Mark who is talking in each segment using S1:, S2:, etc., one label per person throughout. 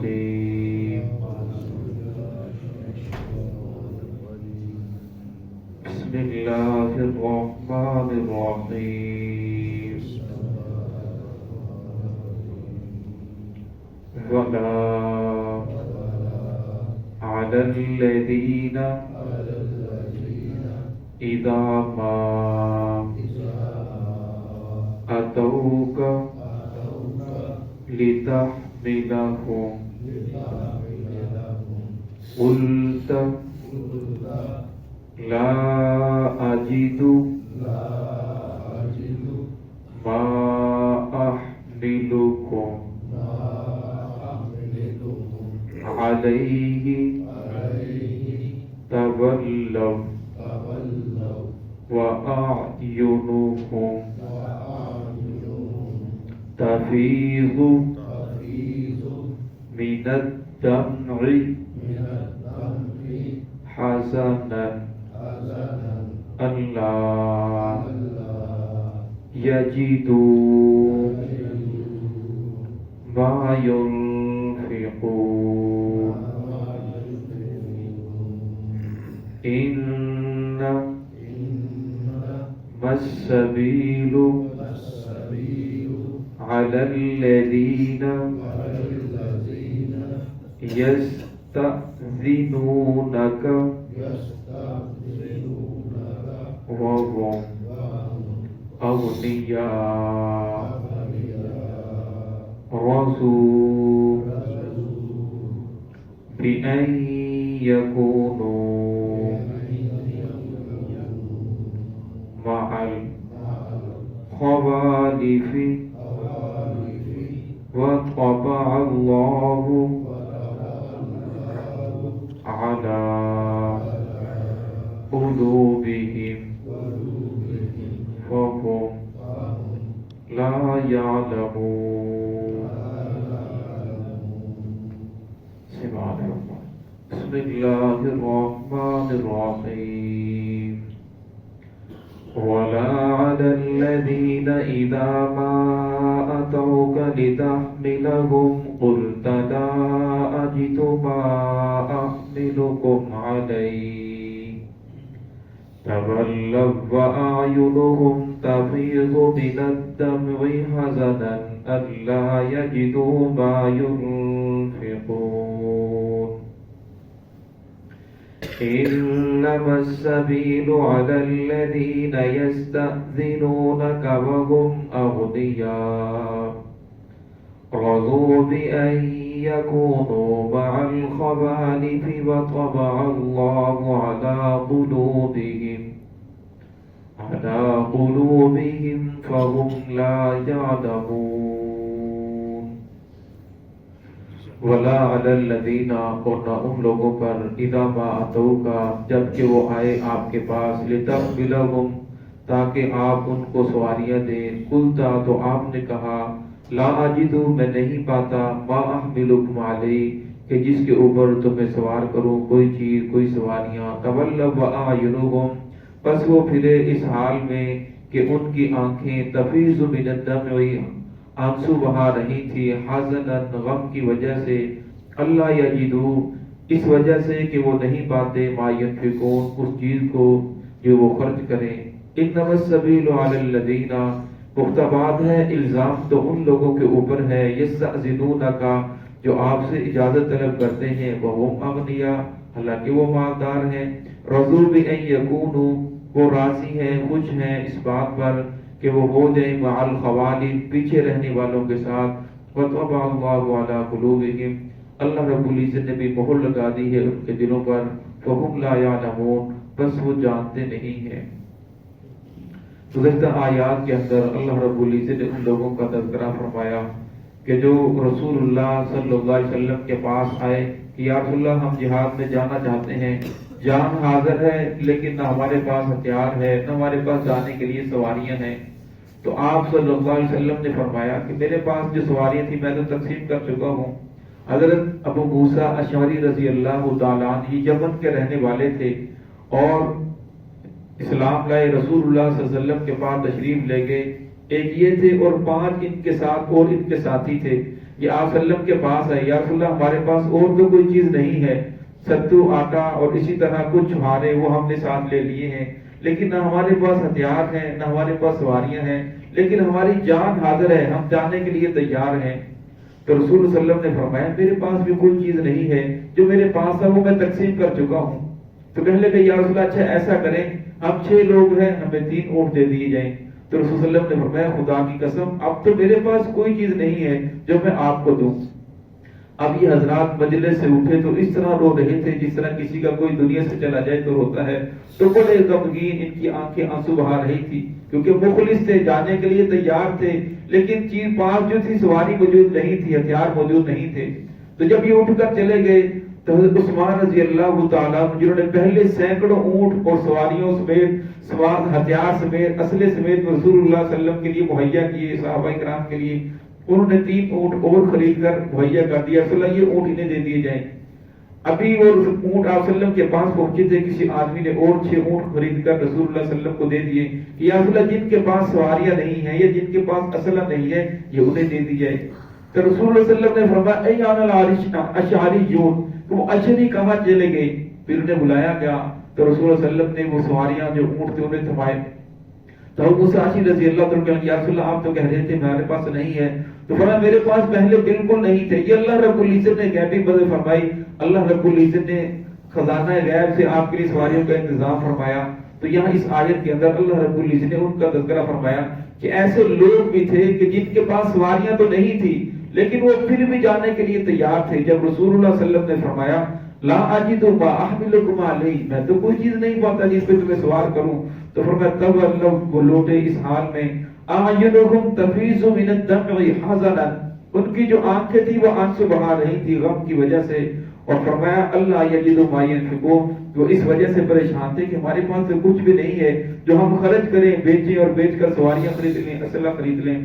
S1: الرجيم بسم الله الرحمن الرحيم ولا على الذين إذا ما أتوك لتحملهم قلت لا أجد ما أحملكم عليه تولوا وأعينهم تفيض من الدمع حزنا ألا يجدوا ما ينفقون إنما السبيل على الذين يستأذنونك وهم أغنياء رضوا بأن يكونوا مع الخوالف وطبع الله على قلوبهم فهم لا يعلمون. بسم الله الرحمن الرحيم ولا على الذين إذا ما أتوك لتحملهم قلت لا أجد ما أحملكم عليه تولوا وأعينهم تفيض من الدمع حزنا ألا يجدوا ما ينفقون إنما السبيل على الذين يستأذنونك وهم أغنياء رضوا بأن يكونوا مع الخوالف وطبع الله على قلوبهم فهم لا يعلمون. ولا على الذين اور نہ ان لوگوں پر اذا ما اتوکا جب کہ وہ آئے آپ کے پاس لتحملهم تاکہ آپ ان کو سواریاں دیں قلتا تو آپ نے کہا لا اجد میں نہیں پاتا ما احملکم علیہ کہ جس کے اوپر تمہیں سوار کروں کوئی چیز کوئی سواریاں تولوا واعینهم پس وہ پھرے اس حال میں کہ ان کی آنکھیں تفیض من الدمع آنسو بہا رہی تھی حزنا غم کی وجہ سے اللہ یجدو اس وجہ سے کہ وہ نہیں پاتے ما ينفقون اس چیز کو جو وہ خرچ کریں. انما السبیل علی الذین پختہ بات ہے الزام تو ان لوگوں کے اوپر ہے یستأذنونک جو آپ سے اجازت طلب کرتے ہیں وہم اغنیاء حالانکہ وہ مالدار ہیں رضوا بأن یکونوا وہ راضی ہیں خوش ہیں اس بات پر کہ وہ ہو جائیں مع الخوالف پیچھے رہنے والوں کے ساتھ وطبع اللہ علی قلوبہم اللہ رب العزت نے بھی مہر لگا دی ہے ان کے دلوں پر فہم لا یعلمون بس وہ جانتے نہیں ہیں. گزشتہ آیات کے اندر اللہ رب العزت نے ان لوگوں کا تذکرہ فرمایا کہ جو رسول اللہ صلی اللہ علیہ وسلم کے پاس آئے کہ یا رسول اللہ ہم جہاد میں جانا چاہتے ہیں جان حاضر ہے لیکن نہ ہمارے پاس ہتھیار ہے نہ ہمارے پاس جانے کے لیے سواریاں ہیں. تو آپ صلی اللہ علیہ وسلم نے فرمایا کہ میرے پاس جو سواریاں تھیں میں تو تقسیم کر چکا ہوں. حضرت ابو موسیٰ اشعری رضی اللہ تعالیٰ عنہ یمن کے رہنے والے تھے اور اسلام لائے رسول اللہ صلی اللہ علیہ وسلم کے پاس تشریف لے گئے. ایک یہ تھے اور 5 ان کے ساتھ اور ان کے ساتھی تھے یہ آپ صلی اللہ علیہ وسلم کے پاس ہے، یا رسول اللہ ہمارے پاس اور تو کوئی چیز نہیں ہے، ستو آٹا اور اسی طرح کچھ چھوارے وہ ہم نے ساتھ لے لیے ہیں، لیکن نہ ہمارے پاس ہتھیار ہیں نہ ہمارے پاس سواریاں ہیں، لیکن ہماری جان حاضر ہے، ہم جانے کے لیے تیار ہیں۔ تو رسول صلی اللہ علیہ وسلم نے فرمایا میرے پاس بھی کوئی چیز نہیں ہے، جو میرے پاس تھا وہ میں تقسیم کر چکا ہوں۔ تو کہنے لگے یا رسول اللہ اچھا ایسا کریں، ہم 6 لوگ ہیں، ہمیں 3 اونٹ دے دیے جائیں۔ تو رسول صلی اللہ علیہ وسلم نے فرمایا خدا کی قسم اب تو میرے پاس کوئی چیز نہیں ہے جو میں آپ کو دوں۔ اب یہ حضرات مجلس سے اٹھے تو اس طرح رو رہے تھے جس طرح کسی کا کوئی دنیا سے چلا جائے تو روتا ہے، تو بڑے غمگین، ان کی آنکھیں آنسو بہا رہی تھی، کیونکہ مخلص تھے، جانے کے لیے تیار تھے، لیکن چیز پاس جو تھی سواری موجود نہیں تھی، ہتھیار موجود نہیں تھے۔ تو جب یہ اٹھ کر چلے گئے تو حضرت عثمان رضی اللہ تعالیٰ جنہوں نے پہلے سینکڑوں اونٹ اور سواریوں سمیت، سوار ہتھیار سمیت، اسلحے سمیت رسول اللہ صلی اللہ علیہ وسلم کے لیے مہیا کیے، صحابہ کرام کے لیے، انہوں نے 3 اونٹ اور خرید کر مہیا کر دیا، رسول اللہ یہ اونٹ انہیں دے دیے جائیں۔ ابھی وہ اونٹ آپ صلی اللہ علیہ وسلم کے پاس پہنچے تھے، کسی آدمی نے اور 6 اونٹ خرید کر رسول اللہ صلی اللہ علیہ وسلم کو دے دیے کہ یا رسول اللہ جن کے پاس سواریاں نہیں ہیں یا جن کے پاس اسلحہ نہیں ہے یہ انہیں دے دی جائے۔ تو رسول اللہ صلی اللہ علیہ وسلم نے فرمایا اے آن الاشعریون، وہ اشعری کہاں چلے گئے؟ پھر انہیں بلایا گیا تو رسول اللہ صلی اللہ علیہ وسلم نے وہ سواریاں جو اونٹ تھے انہیں تھمائے۔ تو ابو سعید رضی اللہ عنہ کہا یا رسول اللہ آپ تو کہہ رہے تھے میرے پاس نہیں ہے، تو فرمایا میرے پاس پہلے بالکل نہیں تھے، یہ اللہ رب العزت نے غیبی بدل فرمائی، اللہ رب العزت نے خزانہ غیب سے آپ کے لیے سواریوں کا انتظام فرمایا۔ تو یہاں اس آیت کے اندر اللہ رب العزت نے ان کا تذکرہ فرمایا کہ ایسے لوگ بھی تھے کہ جن کے پاس سواریاں تو نہیں تھی لیکن وہ پھر بھی جانے کے لیے تیار تھے۔ جب رسول اللہ صلی اللہ علیہ وسلم نے فرمایا لا اجد ما احملکم علیہ، میں تو کوئی چیز نہیں پاتا جس پہ تمہیں سوار کروں، تو فرمایا تب اللہ وہ لوٹے اس حال میں اعینہم تفیض من الدمع حزنا، ان کی جو آنکھیں تھی وہ آنسو بہا رہی تھی غم کی وجہ سے، اور فرمایا اللہ یجد ما ينفقون، وہ اس وجہ سے پریشان تھے کہ ہمارے پاس تو کچھ بھی نہیں ہے جو ہم خرچ کریں، بیچیں اور بیچ کر سواریاں خرید لیں، اسلحہ خرید لیں۔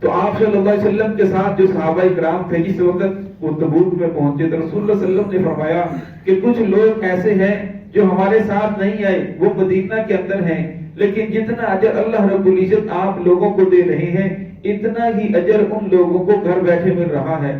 S1: تو آپ صلی اللہ علیہ وسلم کے ساتھ جو صحابہ کرام تھے جس وقت وہ تبوک میں پہنچے تو رسول اللہ صلی اللہ علیہ وسلم نے فرمایا کہ کچھ لوگ ایسے ہیں جو ہمارے ساتھ نہیں آئے، وہ مدینہ کے اندر ہیں، لیکن جتنا اجر اللہ رب العزت آپ لوگوں کو دے رہے ہیں اتنا ہی اجر ان لوگوں کو گھر بیٹھے مل رہا ہے۔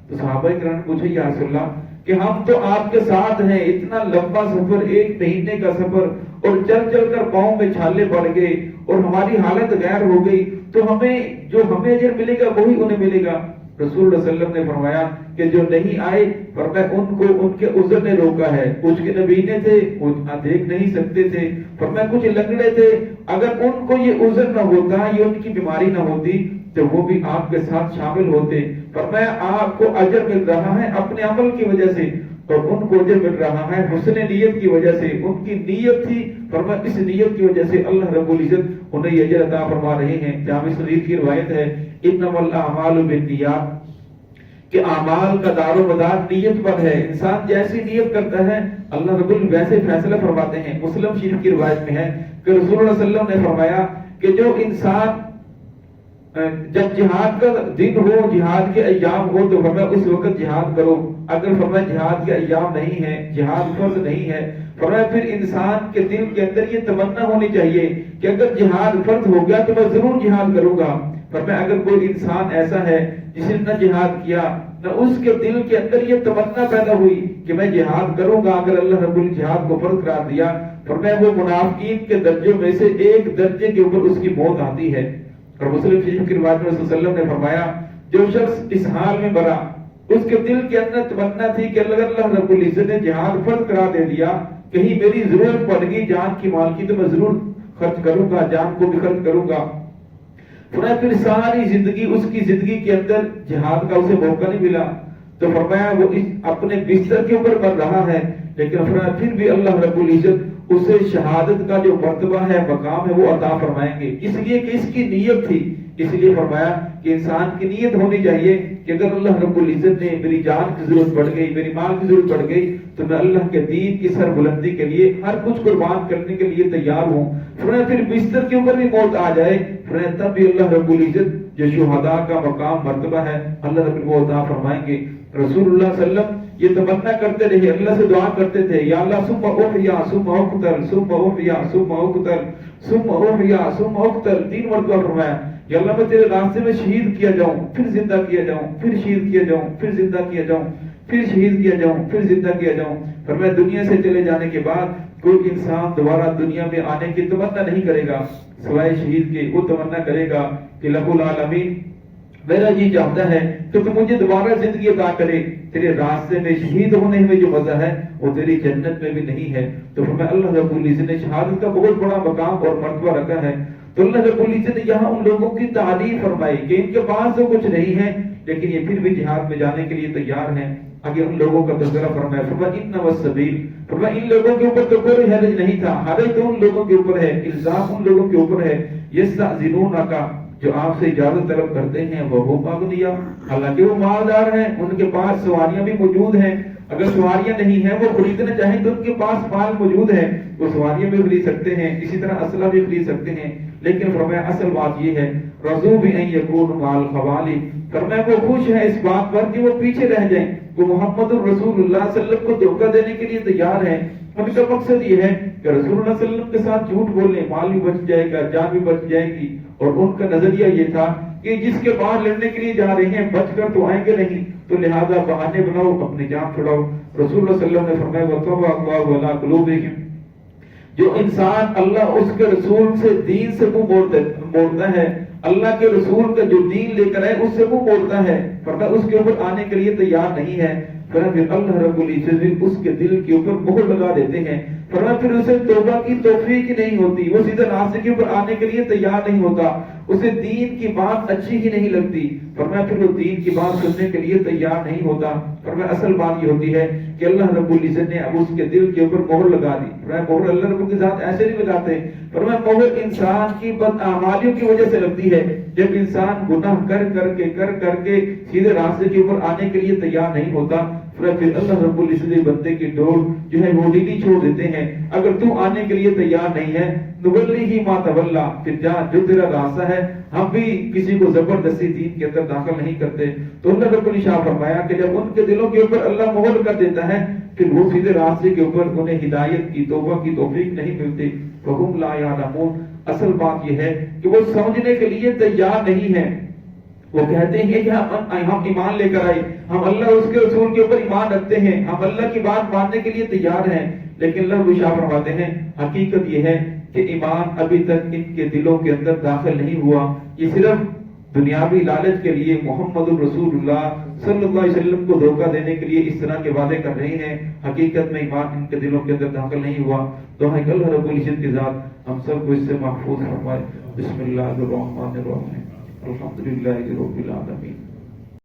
S1: تو صحابہ کرام نے پوچھا یا رسول اللہ کہ ہم تو آپ کے ساتھ ہیں، اتنا لمبا سفر، 1 مہینے کا سفر، اور چل چل کر پاؤں میں چھالے پڑ گئے اور ہماری حالت غیر ہو گئی، تو ہمیں اجر ملے گا وہی انہیں ملے گا۔ رسول اللہ صلی اللہ علیہ وسلم نے فرمایا کہ جو نہیں آئے، فرمایا ان کو ان کے عذر نے روکا ہے، کچھ کے نبینے تھے وہ دیکھ نہیں سکتے تھے، فرمایا کچھ لنگڑے تھے، اگر ان کو یہ عذر نہ ہوتا، یہ ان کی بیماری نہ ہوتی تو وہ بھی آپ کے ساتھ شامل ہوتے۔ فرمایا آپ کو اجر مل رہا ہے اپنے عمل کی وجہ سے، اور ان کو اجر مل رہا ہے حسن نیت کی وجہ سے، ان کی نیت تھی، فرمایا اس نیت کی وجہ سے اللہ رب العزت انہیں یہ اجر عطا فرما رہے ہیں۔ جامع شریف کی روایت ہے انما الاعمال بالنیات، کہ اعمال کا دار و مدار نیت پر ہے، انسان جیسی نیت کرتا ہے اللہ رب العزت ویسے فیصلہ فرماتے ہیں۔ مسلم شریف کی روایت میں ہے کہ رسول اللہ صلی اللہ علیہ وسلم نے فرمایا کہ جو انسان جب جہاد کا دن ہو، جہاد کے ایام ہو تو فرمایا اس وقت جہاد کرو، اگر فرمایا جہاد کے ایام نہیں ہے، جہاد فرض نہیں ہے، فرمایا پھر انسان کے دل کے اندر یہ تمنا ہونی چاہیے کہ اگر جہاد فرض ہو گیا تو میں ضرور جہاد کروں گا۔ فرمایا اگر کوئی انسان ایسا ہے جس نے نہ جہاد کیا نہ اس کے دل کے اندر یہ تمنا پیدا ہوئی کہ میں جہاد کروں گا اگر اللہ رب العزت جہاد کو فرض قرار دیا، فرمایا وہ منافقین کے درجوں میں سے ایک درجے کے اوپر اس کی موت آتی ہے۔ اور مسلم شریف کی روایت میں رسول صلی اللہ علیہ وسلم نے فرمایا جو شخص اس حال میں مرا اس کے دل کے اندر تمنا تھی کہ اگر اللہ رب العزت نے جہاد فرض قرار دے دیا، کہیں میری ضرورت پڑ گئی جان کی مال کی تو میں ضرور خرچ کروں گا، جان کو بھی خرچ کروں گا۔ پھر ساری زندگی اس کی زندگی کے اندر جہاد کا اسے موقع نہیں ملا، تو فرمایا وہ اپنے بستر کے اوپر مر رہا ہے، لیکن فرمایا پھر بھی اللہ رب العزت اسے شہادت کا جو مرتبہ ہے، مقام ہے، وہ عطا فرمائیں گے، اس لیے کہ اس کی نیت تھی۔ اس لیے فرمایا کہ انسان کی نیت ہونی چاہیے کہ اگر اللہ رب العزت نے میری جان کی ضرورت پڑ گئی، میری مال کی ضرورت پڑ گئی، تو میں اللہ کے دین کی سر بلندی کے لیے ہر کچھ قربان کرنے کے لیے تیار ہوں۔ فرمایا پھر بستر کے اوپر بھی موت آ جائے، فرمایا تب بھی اللہ رب العزت جو شہداء کا مقام مرتبہ ہے اللہ رب وہ عطا فرمائیں گے۔ رسول اللہ صلی اللہ علیہ وسلم یہ تمنا کرتے رہے، اللہ سے دعا کرتے تھے یا اللہ ثم احیا ثم اقتل ثم احیا ثم اقتل ثم احیا ثم اقتل، 3 مرتبہ فرمایا
S2: یا اللہ میں تیرے راستے میں شہید کیا جاؤں، پھر زندہ کیا جاؤں، پھر شہید کیا جاؤں، پھر زندہ کیا جاؤں، پھر شہید کیا جاؤں، پھر زندہ کیا جاؤں۔ فرمایا دنیا سے چلے جانے کے بعد کوئی انسان دوبارہ دنیا میں آنے کی تمنا نہیں کرے گا سوائے شہید کے۔ وہ تمنا کرے گا کہ رب العالمین میرا جی چاہتا ہے کہ تو مجھے دوبارہ زندگی عطا کرے، تیرے راستے میں شہید ہونے میں جو مزہ ہے وہ تیری جنت میں بھی نہیں ہے۔ تو فرمایا اللہ رب العزت نے شہادت کا بہت بڑا مقام اور مرتبہ رکھا ہے۔ تو اللہ رب العزت نے یہاں ان لوگوں کی تعریف فرمائی کہ ان کے پاس تو کچھ نہیں ہے لیکن یہ پھر بھی جہاد میں جانے کے لیے تیار ہیں۔ آگے ان لوگوں کا تذکرہ فرمایا، فرمایا انما السبیل، فرمایا ان لوگوں کے اوپر تو کوئی حرج نہیں تھا، حرج تو ان لوگوں کے اوپر ہے، الزام ان لوگوں کے اوپر ہے، یستأذنونک، جو آپ سے اجازت طلب کرتے ہیں، وہ اغنیاء، حالانکہ وہ مالدار ہیں، ان کے پاس سواریاں بھی موجود ہیں، اگر سواریاں نہیں ہیں وہ خریدنا چاہیں تو ان کے پاس مال موجود ہے، وہ سواریاں بھی خرید سکتے ہیں، اسی طرح اسلحہ بھی خرید سکتے ہیں۔ لیکن فرمایا اصل بات یہ ہے رضو بأن یکونوا مع الخوالف، فرمایا وہ خوش ہے اس بات پر کہ وہ پیچھے رہ جائیں، وہ محمد الرسول اللہ صلی اللہ علیہ وسلم کو دھوکہ دینے کے لیے تیار ہیں۔ ان کا مقصد یہ ہے کہ رسول اللہ صلی اللہ علیہ وسلم کے ساتھ جھوٹ بولنے، مال بھی بچ جائے گا، جان بھی بچ جائے گی، اور ان کا نظریہ یہ تھا کہ جس کے بعد لڑنے کے لیے جا رہے ہیں بچ کر تو آئیں گے نہیں، تو لہذا بہانے بناؤ، اپنی جان چھڑاؤ۔ رسول اللہ صلی اللہ علیہ وسلم نے فرمایا وَطَبَعَ اللَّهُ عَلَىٰ قُلُوبِهِمْ، جو انسان اللہ اس کے رسول سے دین سے منہ موڑتا ہے، اللہ کے رسول کا جو دین لے کر ہے اس سے منہ موڑتا ہے، فرمایا اس کے اوپر آنے کے لیے تیار نہیں ہے، پھر اللہ رب العزت اس کے دل کے اوپر مہر لگا دیتے ہیں، فرمایا پھر اسے توبہ کی توفیق نہیں ہوتی، وہ سیدھے راستے کے اوپر آنے کے لیے تیار نہیں ہوتا، اسے دین کی بات اچھی ہی نہیں لگتی، فرمایا پھر وہ دین کی بات سننے کے لیے تیار نہیں ہوتا۔ فرمایا اصل بات یہ ہوتی ہے کہ اللہ رب العزت نے اب اس کے دل کے اوپر مہر لگا دی۔ فرمایا مہر اللہ رب کے ذات ایسے نہیں لگاتے، فرمایا مہر انسان کی بداعمالیوں کی وجہ سے لگتی ہے، جب انسان گناہ کر کے سیدھے راستے کے اوپر آنے کے لیے تیار نہیں ہوتا، پھر اللہ رب العزت بندے کی ڈور جو ہے وہ ڈھیلی چھوڑ دیتے ہیں۔ اگر تو آنے کے لیے تیار نہیں ہے نولی ما تولا، پھر جا جو تیرا راستہ ہے، ہم بھی کسی کو زبردستی دین کے اندر داخل نہیں کرتے۔ تو اللہ رب العزت نے فرمایا کہ جب ان کے دلوں کے اوپر اللہ مہر کر دیتا ہے پھر وہ سیدھے راستے کے اوپر انہیں ہدایت کی توبہ کی توفیق نہیں ملتی، فہم لا یعلمون۔ اصل بات یہ ہے کہ وہ سمجھنے کے لیے تیار نہیں ہے، وہ کہتے ہیں کہ ہم ایمان لے کر آئے، ہم اللہ اس کے رسول کے اوپر ایمان رکھتے ہیں، ہم اللہ کی بات ماننے کے لیے تیار ہیں، لیکن اللہ رشا فرماتے ہیں حقیقت یہ ہے کہ ایمان ابھی تک ان کے دلوں کے اندر داخل نہیں ہوا، یہ صرف دنیاوی لالچ کے لیے محمد الرسول اللہ صلی اللہ علیہ وسلم کو دھوکہ دینے کے لیے اس طرح کے وعدے کر رہے ہیں، حقیقت میں ایمان ان کے دلوں کے اندر داخل نہیں ہوا۔ تو ہے کہ اللہ رب العزت کی ذات ہم سب کو اس سے محفوظ فرمائے۔ بسم اللہ الرحمن الرحیم، الحمدللہ رب العالمین۔